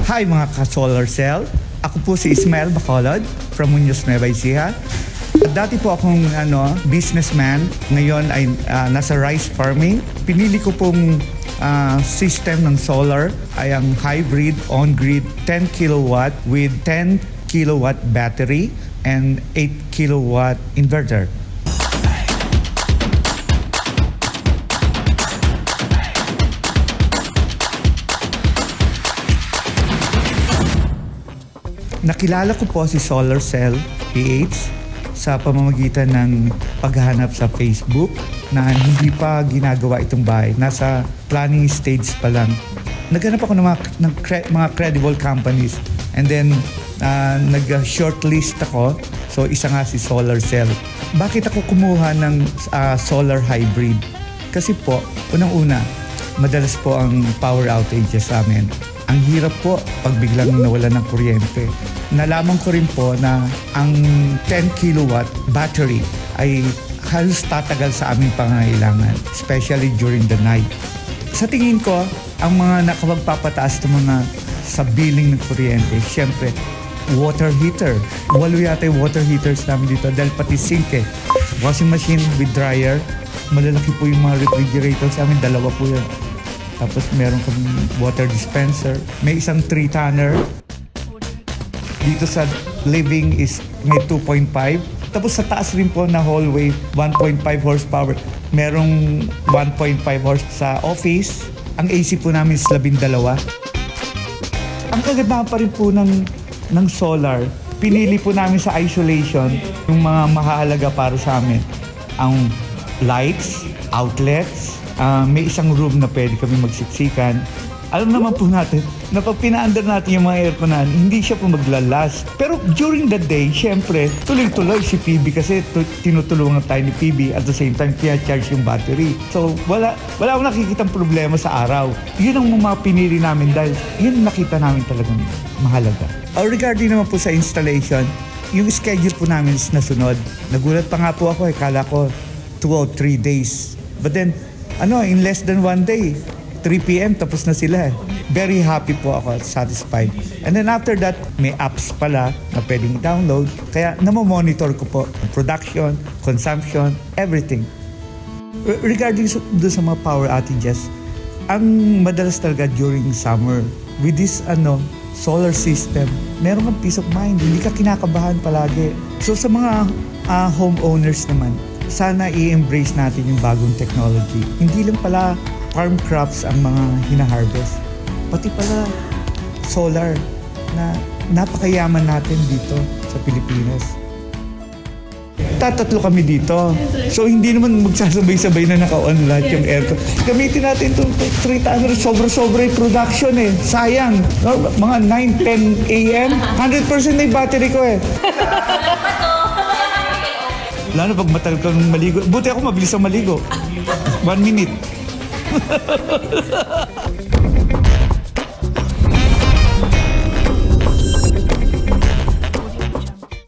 Hi mga ka-Solar Cell. Ako po si Ismael Bacolod from Muñoz, Nueva Ecija. Dati po akong businessman. Ngayon ay nasa rice farming. Pinili ko pong system ng solar ay ang hybrid on-grid 10 kilowatt with 10 kilowatt battery and 8 kilowatt inverter. Nakilala ko po si Solar Cell PH sa pamamagitan ng paghahanap sa Facebook na hindi pa ginagawa itong bahay. Nasa planning stage pa lang. Naghanap ako ng mga credible companies and then nag-shortlist ako. So isa nga si Solar Cell. Bakit ako kumuha ng solar hybrid? Kasi po, unang-una, madalas po ang power outages sa amin. Ang hirap po pag biglang nawala ng kuryente. Nalaman ko rin po na ang 10 kilowatt battery ay halos tatagal sa aming pangangailangan, especially during the night. Sa tingin ko, ang mga nakapagpapataas ng mga sa billing ng kuryente, syempre, water heater. 8 yata yung water heaters namin dito dahil pati sink eh. Washing machine with dryer. Malalaki po yung mga refrigerator sa amin, 2 po yun. Tapos meron kami water dispenser. May isang 3-tonner. Dito sa living is may 2.5. Tapos sa taas rin po na hallway, 1.5 horsepower. Merong 1.5 horse sa office. Ang AC po namin is 12. Ang kagandahan pa rin po ng solar, pinili po namin sa isolation yung mga mahalaga para sa amin. Ang lights, outlets, may isang room na pwede kami magsiksikan. Alam naman po natin na pag pina-under natin yung mga aircon natin, hindi siya po maglalast. Pero during the day, syempre, tuloy-tuloy si PB kasi tinutulungan tayo ni PB at the same time, kaya-charge yung battery. So, wala akong nakikitang problema sa araw. Yun ang mga pinili namin dahil yun nakita namin talagang mahalaga. Regarding naman po sa installation, yung schedule po namin is nasunod. Nagulat pa nga po ako, kala ko 2 or 3 days. But then, in less than 1 day, 3 p.m. tapos na sila. Very happy po ako, satisfied. And then after that, may apps pala na pwedeng i-download. Kaya namomonitor ko po production, consumption, everything. Regarding sa mga power outages, ang madalas talaga during summer, with this solar system, meron kang peace of mind. Hindi ka kinakabahan palagi. So sa mga homeowners naman, sana i-embrace natin yung bagong technology. Hindi lang pala farm crops ang mga hina-harvest. Pati pala solar na napakayaman natin dito sa Pilipinas. Tatlo kami dito. So hindi naman magsasabay-sabay na naka-on lahat yung aircon. Gamitin natin itong 300, sobra-sobra yung production eh. Sayang. Mga 9, 10 a.m. 100% na yung battery ko eh. Lalo pag matagal kang maligo. Buti ako mabilis ang maligo. 1 minute.